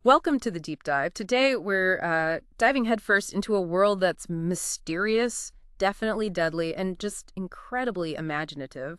Welcome to the deep dive. Today we're diving headfirst into a world that's mysterious, definitely deadly, and just incredibly imaginative.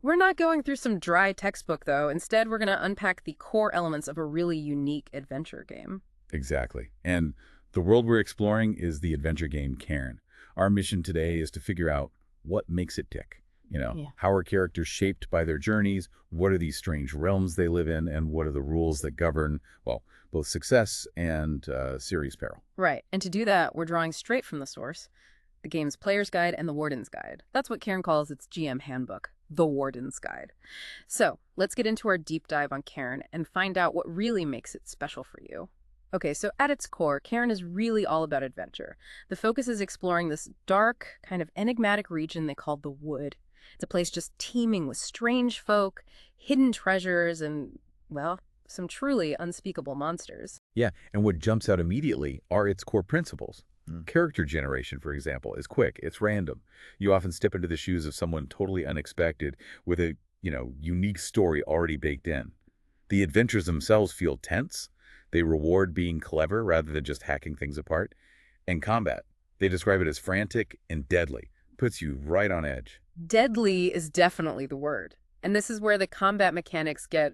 We're not going through some dry textbook, though. Instead, we're going to unpack the core elements of a really unique adventure game. Exactly. And the world we're exploring is the adventure game Cairn. Our mission today is to figure out what makes it tick. Yeah. How are characters shaped by their journeys? What are these strange realms they live in? And what are the rules that govern, well, both success and serious peril? Right. And to do that, we're drawing straight from the source, the game's player's guide and the warden's guide. That's what Karen calls its GM handbook, the warden's guide. So let's get into our deep dive on Cairn and find out what really makes it special for you. Okay, so at its core, Cairn is really all about adventure. The focus is exploring this dark, kind of enigmatic region they call the Wood. It's a place just teeming with strange folk, hidden treasures, and, well, some truly unspeakable monsters. Yeah, and what jumps out immediately are its core principles. Character generation, for example, is quick. It's random. You often step into the shoes of someone totally unexpected with a, unique story already baked in. The adventures themselves feel tense. They reward being clever rather than just hacking things apart. And combat, they describe it as frantic and deadly. Puts you right on edge. Deadly is definitely the word. And this is where the combat mechanics get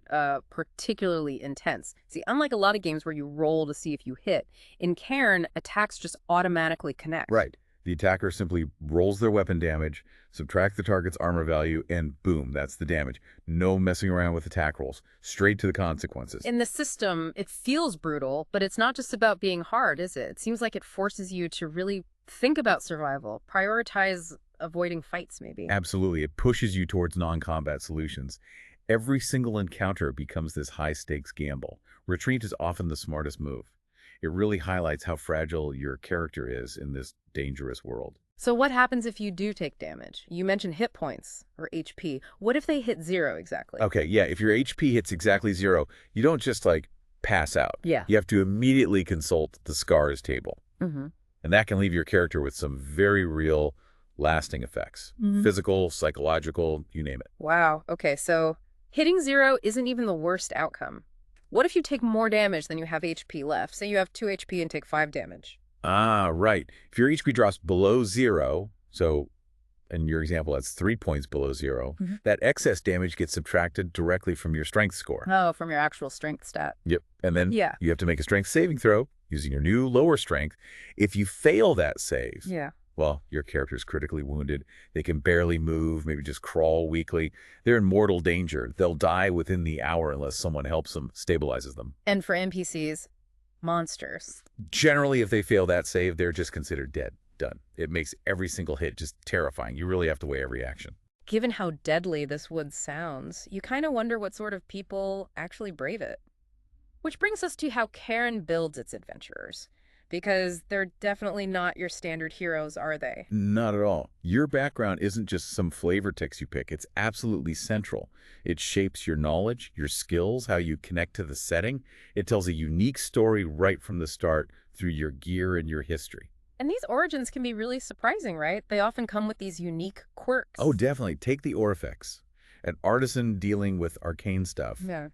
particularly intense. See, unlike a lot of games where you roll to see if you hit, in Cairn, attacks just automatically connect. Right. The attacker simply rolls their weapon damage, subtract the target's armor value, and boom, that's the damage. No messing around with attack rolls. Straight to the consequences. In the system, it feels brutal, but it's not just about being hard, is it? It seems like it forces you to really think about survival, prioritize avoiding fights, maybe. Absolutely. It pushes you towards non-combat solutions. Every single encounter becomes this high-stakes gamble. Retreat is often the smartest move. It really highlights how fragile your character is in this dangerous world. So what happens if you do take damage? You mentioned hit points, or HP. What if they hit 0 exactly? Okay, yeah, if your HP hits exactly 0, you don't just, pass out. Yeah. You have to immediately consult the scars table. Mm-hmm. And that can leave your character with some very real, lasting effects. Physical, psychological, you name it. Wow. Okay, so hitting 0 isn't even the worst outcome. What if you take more damage than you have HP left? Say you have 2 HP and take 5 damage. Ah, right. If your HP drops below 0, so in your example, that's 3 points below 0, that excess damage gets subtracted directly from your strength score. Oh, from your actual strength stat. Yep. And then Yeah. you have to make a strength saving throw using your new lower strength. If you fail that save, Yeah. well, your character's critically wounded. They can barely move, maybe just crawl weakly. They're in mortal danger. They'll die within the hour unless someone helps them, stabilizes them. And for NPCs, monsters. Generally, if they fail that save, they're just considered dead. Done. It makes every single hit just terrifying. You really have to weigh every action. Given how deadly this wood sounds, you kind of wonder what sort of people actually brave it. Which brings us to how Cairn builds its adventurers. Because they're definitely not your standard heroes, are they? Not at all. Your background isn't just some flavor text you pick. It's absolutely central. It shapes your knowledge, your skills, how you connect to the setting. It tells a unique story right from the start through your gear and your history. And these origins can be really surprising, right? They often come with these unique quirks. Oh, definitely. Take the Aurifex, an artisan dealing with arcane stuff. Yeah.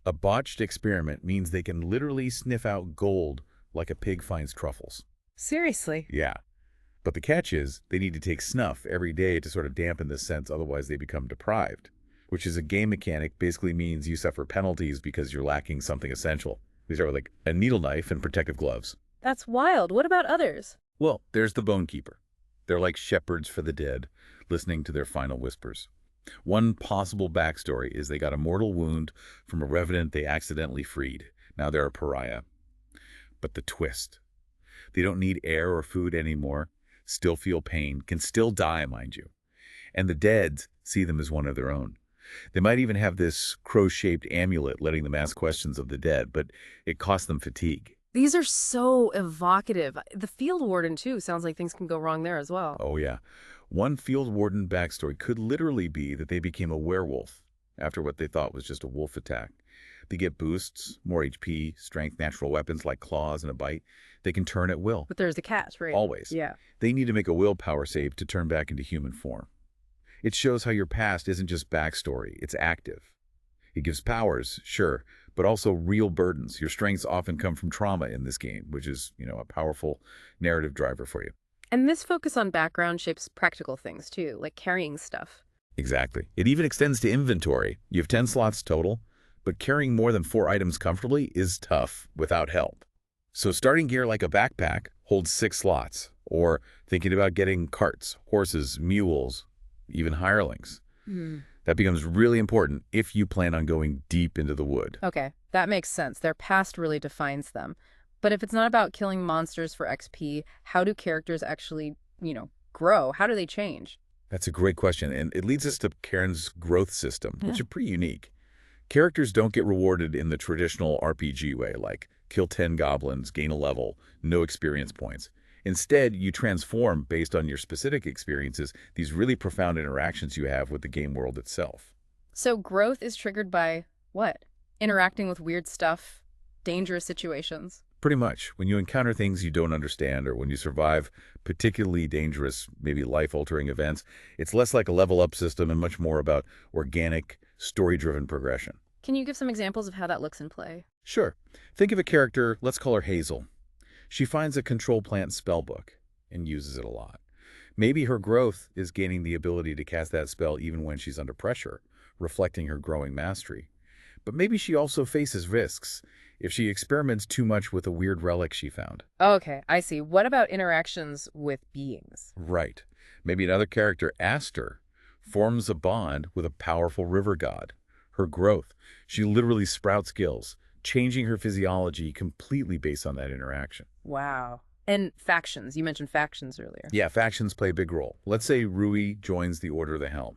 A botched experiment means they can literally sniff out gold like a pig finds truffles. Seriously? Yeah. But the catch is, they need to take snuff every day to sort of dampen this sense, otherwise they become deprived. Which is a game mechanic, basically means you suffer penalties because you're lacking something essential. These are like a needle knife and protective gloves. That's wild. What about others? Well, there's the Bone Keeper. They're like shepherds for the dead, listening to their final whispers. One possible backstory is they got a mortal wound from a revenant they accidentally freed. Now they're a pariah. But the twist. They don't need air or food anymore, still feel pain, can still die, mind you. And the dead see them as one of their own. They might even have this crow-shaped amulet letting them ask questions of the dead, but it costs them fatigue. These are so evocative. The field warden, too, sounds like things can go wrong there as well. Oh, yeah. One field warden backstory could literally be that they became a werewolf after what they thought was just a wolf attack. They get boosts, more HP, strength, natural weapons like claws and a bite. They can turn at will. But there's the catch, right? Always. Yeah. They need to make a willpower save to turn back into human form. It shows how your past isn't just backstory, it's active. It gives powers, sure, but also real burdens. Your strengths often come from trauma in this game, which is, a powerful narrative driver for you. And this focus on background shapes practical things too, like carrying stuff. Exactly. It even extends to inventory. You have 10 slots total, but carrying more than 4 items comfortably is tough without help. So starting gear like a backpack holds 6 slots, or thinking about getting carts, horses, mules, even hirelings. That becomes really important if you plan on going deep into the wood. Okay, that makes sense. Their past really defines them. But if it's not about killing monsters for XP, how do characters actually, grow? How do they change? That's a great question, and it leads us to Cairn's growth system, which is pretty unique. Characters don't get rewarded in the traditional RPG way, like kill 10 goblins, gain a level, no experience points. Instead, you transform based on your specific experiences, these really profound interactions you have with the game world itself. So growth is triggered by what? Interacting with weird stuff, dangerous situations. Pretty much. When you encounter things you don't understand, or when you survive particularly dangerous, maybe life-altering events, it's less like a level-up system and much more about organic, story-driven progression. Can you give some examples of how that looks in play? Sure. Think of a character, let's call her Hazel. She finds a control plant spellbook and uses it a lot. Maybe her growth is gaining the ability to cast that spell even when she's under pressure, reflecting her growing mastery. But maybe she also faces risks if she experiments too much with a weird relic she found. Okay, I see. What about interactions with beings? Right. Maybe another character, Aster, forms a bond with a powerful river god. Her growth, she literally sprouts skills, changing her physiology completely based on that interaction. Wow. And factions. You mentioned factions earlier. Yeah, factions play a big role. Let's say Rui joins the Order of the Helm.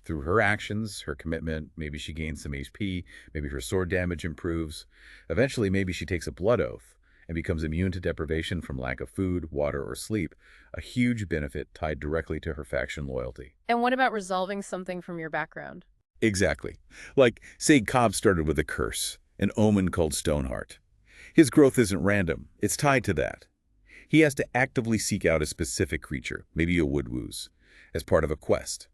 Through her actions, her commitment, maybe she gains some HP, maybe her sword damage improves. Eventually, maybe she takes a blood oath and becomes immune to deprivation from lack of food, water, or sleep, a huge benefit tied directly to her faction loyalty. And what about resolving something from your background? Exactly. Like, say Cobb started with a curse, an omen called Stoneheart. His growth isn't random. It's tied to that. He has to actively seek out a specific creature, maybe a woodwoos, as part of a quest.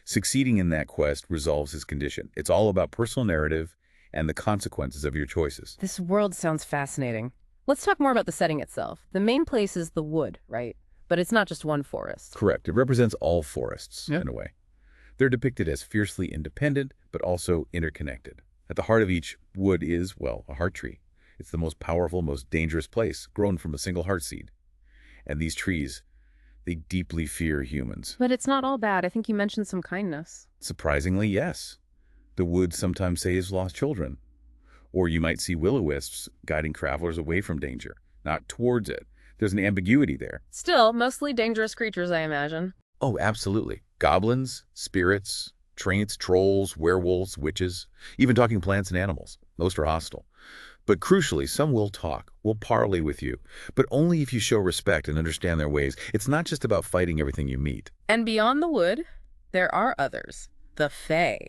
Succeeding in that quest resolves his condition. It's all about personal narrative and the consequences of your choices. This world sounds fascinating. Let's talk more about the setting itself. The main place is the wood, right? But it's not just one forest. Correct. It represents all forests, in a way. They're depicted as fiercely independent, but also interconnected. At the heart of each wood is, well, a heart tree. It's the most powerful, most dangerous place, grown from a single heart seed. And these trees, they deeply fear humans. But it's not all bad. I think you mentioned some kindness. Surprisingly, yes. The wood sometimes saves lost children. Or you might see will-o-wisps guiding travelers away from danger, not towards it. There's an ambiguity there. Still, mostly dangerous creatures, I imagine. Oh, absolutely. Goblins, spirits, traints, trolls, werewolves, witches, even talking plants and animals. Most are hostile. But crucially, some will talk, will parley with you, but only if you show respect and understand their ways. It's not just about fighting everything you meet. And beyond the wood, there are others. The Fae.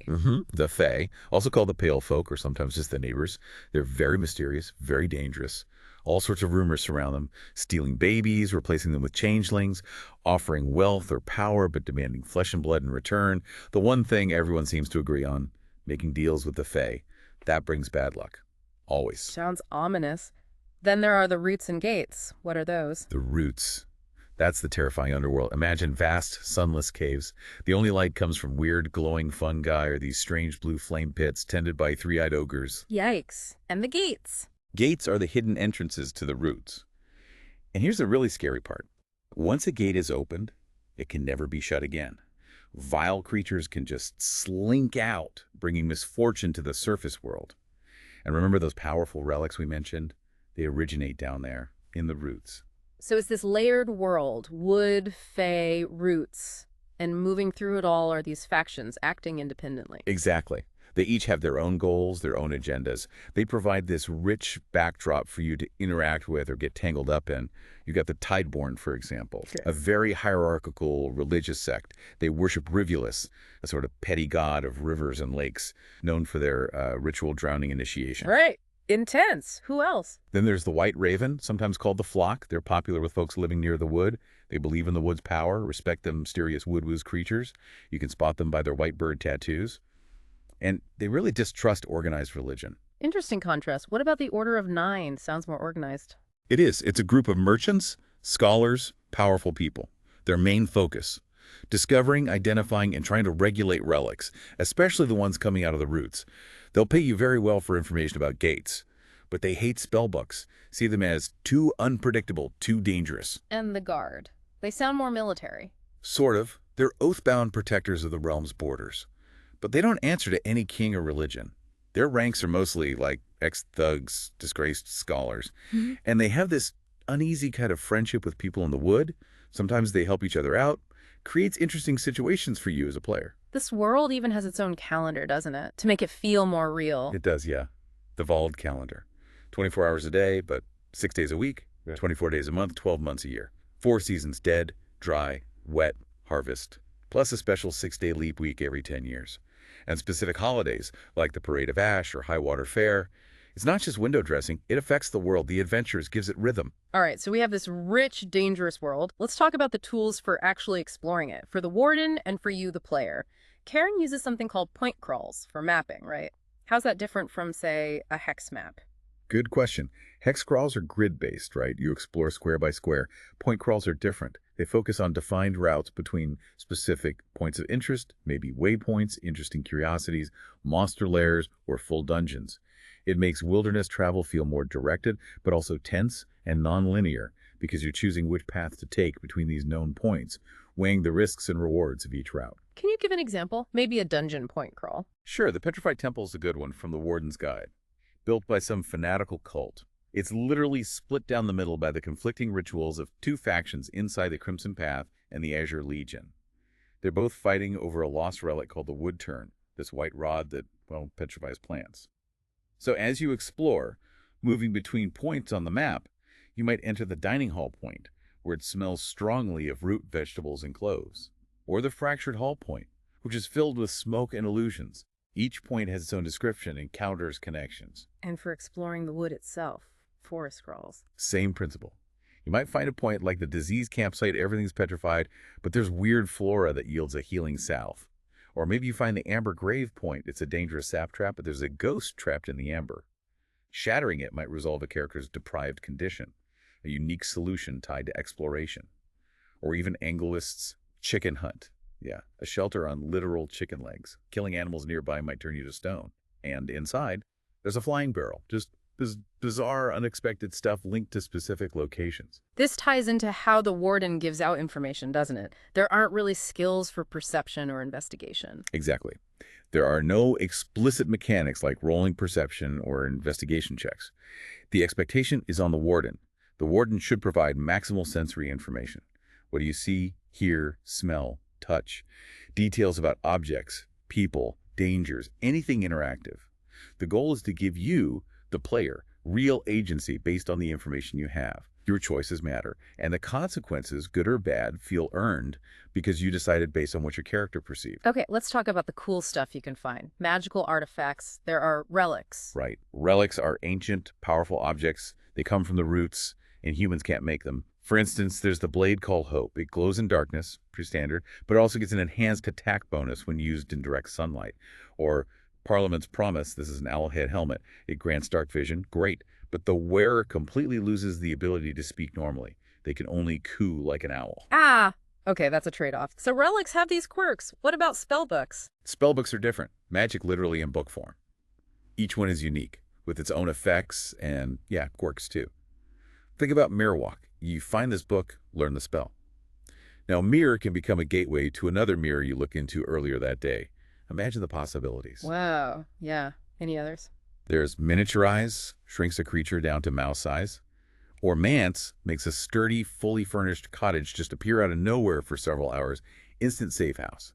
The Fae, also called the Pale Folk or sometimes just the neighbors. They're very mysterious, very dangerous. All sorts of rumors surround them, stealing babies, replacing them with changelings, offering wealth or power but demanding flesh and blood in return. The one thing everyone seems to agree on, making deals with the Fae. That brings bad luck. Always. Sounds ominous. Then there are the roots and gates. What are those? The roots. That's the terrifying underworld. Imagine vast, sunless caves. The only light comes from weird, glowing fungi or these strange blue flame pits tended by three-eyed ogres. Yikes. And the gates. Gates are the hidden entrances to the roots. And here's the really scary part. Once a gate is opened, it can never be shut again. Vile creatures can just slink out, bringing misfortune to the surface world. And remember those powerful relics we mentioned? They originate down there, in the roots. So it's this layered world, wood, fae, roots, and moving through it all are these factions acting independently. Exactly. They each have their own goals, their own agendas. They provide this rich backdrop for you to interact with or get tangled up in. You got the Tideborn, for example, a very hierarchical religious sect. They worship Rivulus, a sort of petty god of rivers and lakes, known for their ritual drowning initiation. Right. Intense. Who else? Then there's the White Raven, sometimes called the Flock. They're popular with folks living near the wood. They believe in the wood's power, respect the mysterious woodwoos creatures. You can spot them by their white bird tattoos. And they really distrust organized religion. Interesting contrast. What about the Order of Nine? Sounds more organized. It is. It's a group of merchants, scholars, powerful people. Their main focus: discovering, identifying, and trying to regulate relics, especially the ones coming out of the roots. They'll pay you very well for information about gates, but they hate spellbooks, see them as too unpredictable, too dangerous. And the Guard. They sound more military. Sort of. They're oath-bound protectors of the realm's borders. But they don't answer to any king or religion. Their ranks are mostly like ex-thugs, disgraced scholars. And they have this uneasy kind of friendship with people in the wood. Sometimes they help each other out. Creates interesting situations for you as a player. This world even has its own calendar, doesn't it? To make it feel more real. It does, yeah. The Vald Calendar. 24 hours a day, but 6 days a week, 24 days a month, 12 months a year. 4 seasons: dead, dry, wet, harvest. Plus a special 6-day leap week every 10 years. And specific holidays, like the Parade of Ash or High Water Fair. It's not just window dressing, it affects the world. The adventures gives it rhythm. All right, so we have this rich, dangerous world. Let's talk about the tools for actually exploring it, for the Warden and for you, the player. Cairn uses something called point crawls for mapping, right? How's that different from, say, a hex map? Good question. Hex crawls are grid-based, right? You explore square by square. Point crawls are different. They focus on defined routes between specific points of interest, maybe waypoints, interesting curiosities, monster lairs, or full dungeons. It makes wilderness travel feel more directed, but also tense and non-linear, because you're choosing which path to take between these known points, weighing the risks and rewards of each route. Can you give an example? Maybe a dungeon point crawl. Sure, the Petrified Temple is a good one from the Warden's Guide. Built by some fanatical cult. It's literally split down the middle by the conflicting rituals of 2 factions inside the Crimson Path and the Azure Legion. They're both fighting over a lost relic called the Wood Turn, this white rod that, well, petrifies plants. So as you explore, moving between points on the map, you might enter the dining hall point, where it smells strongly of root vegetables and cloves. Or the Fractured Hall point, which is filled with smoke and illusions. Each point has its own description and counters connections. And for exploring the wood itself, forest crawls. Same principle. You might find a point like the disease campsite, everything's petrified, but there's weird flora that yields a healing salve. Or maybe you find the Amber Grave point. It's a dangerous sap trap, but there's a ghost trapped in the amber. Shattering it might resolve a character's deprived condition, a unique solution tied to exploration. Or even Anglist's Chicken Hunt. Yeah, a shelter on literal chicken legs. Killing animals nearby might turn you to stone. And inside, there's a flying barrel. Just bizarre, unexpected stuff linked to specific locations. This ties into how the Warden gives out information, doesn't it? There aren't really skills for perception or investigation. Exactly. There are no explicit mechanics like rolling perception or investigation checks. The expectation is on the Warden. The Warden should provide maximal sensory information. What do you see, hear, smell, touch? Details about objects, people, dangers, anything interactive. The goal is to give you, the player, real agency based on the information you have. Your choices matter, and the consequences, good or bad, feel earned because you decided based on what your character perceived. Okay, let's talk about the cool stuff you can find. Magical artifacts. There are relics. Right. Relics are ancient, powerful objects. They come from the roots, and humans can't make them. For instance, there's the blade called Hope. It glows in darkness, pretty standard, but it also gets an enhanced attack bonus when used in direct sunlight. Or Parliament's Promise, this is an owl head helmet. It grants dark vision, great, but the wearer completely loses the ability to speak normally. They can only coo like an owl. Ah! Okay, that's a trade-off. So relics have these quirks. What about spellbooks? Spellbooks are different. Magic literally in book form. Each one is unique, with its own effects and, yeah, quirks too. Think about Mirror Walk. You find this book, learn the spell. Now, mirror can become a gateway to another mirror you look into earlier that day. Imagine the possibilities. Wow. Yeah. Any others? There's Miniaturize, shrinks a creature down to mouse size. Or Manse makes a sturdy, fully furnished cottage just appear out of nowhere for several hours. Instant safe house.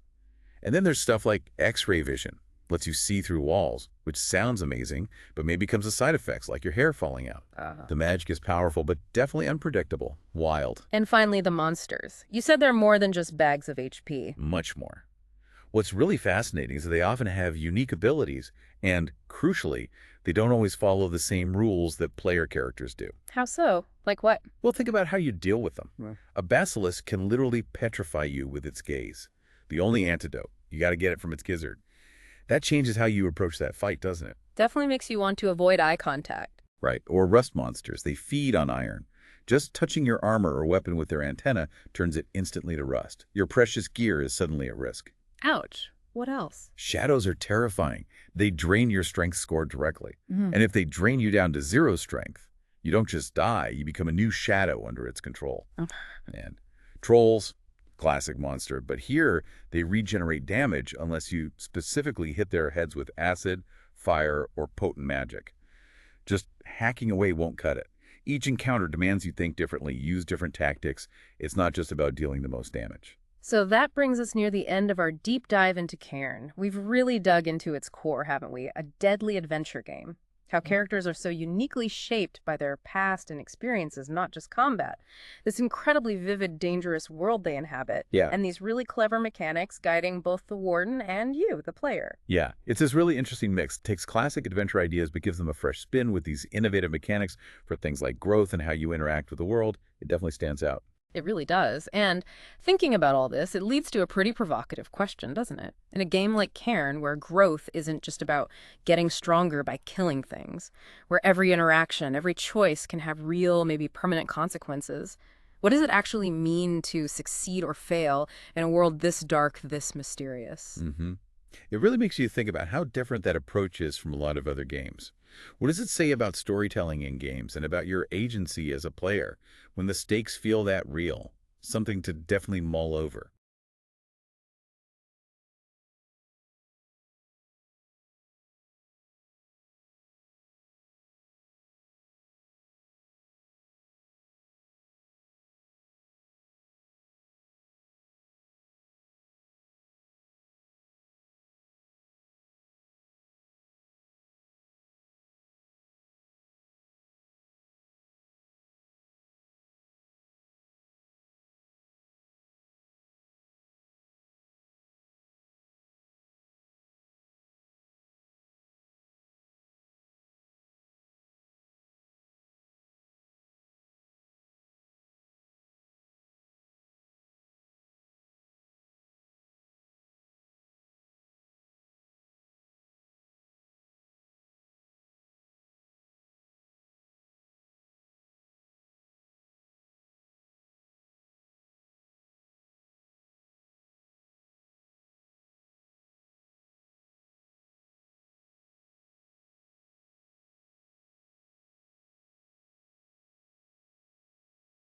And then there's stuff like X-ray vision. Lets you see through walls, which sounds amazing, but maybe comes with side effects like your hair falling out. The magic is powerful, but definitely unpredictable. Wild. And finally, the monsters. You said they're more than just bags of HP. Much more. What's really fascinating is that they often have unique abilities, and, crucially, they don't always follow the same rules that player characters do. How so? Like what? Well, think about how you deal with them. A basilisk can literally petrify you with its gaze. The only antidote. You got to get it from its gizzard. That changes how you approach that fight, doesn't it? Definitely makes you want to avoid eye contact. Right. Or rust monsters. They feed on iron. Just touching your armor or weapon with their antenna turns it instantly to rust. Your precious gear is suddenly at risk. Ouch. What else? Shadows are terrifying. They drain your strength score directly. Mhm. And if they drain you down to 0 strength, you don't just die, you become a new shadow under its control. Oh. And trolls, classic monster, but here they regenerate damage unless you specifically hit their heads with acid, fire, or potent magic. Just hacking away won't cut it. Each encounter demands you think differently, use different tactics. It's not just about dealing the most damage. So that brings us near the end of our deep dive into Cairn. We've really dug into its core, haven't we? A deadly adventure game. How characters are so uniquely shaped by their past and experiences, not just combat. This incredibly vivid, dangerous world they inhabit. Yeah. And these really clever mechanics guiding both the Warden and you, the player. Yeah, it's this really interesting mix. It takes classic adventure ideas but gives them a fresh spin with these innovative mechanics for things like growth and how you interact with the world. It definitely stands out. It really does. And thinking about all this, it leads to a pretty provocative question, doesn't it? In a game like Cairn, where growth isn't just about getting stronger by killing things, where every interaction, every choice can have real, maybe permanent consequences, what does it actually mean to succeed or fail in a world this dark, this mysterious? It really makes you think about how different that approach is from a lot of other games. What does it say about storytelling in games and about your agency as a player when the stakes feel that real? Something to definitely mull over.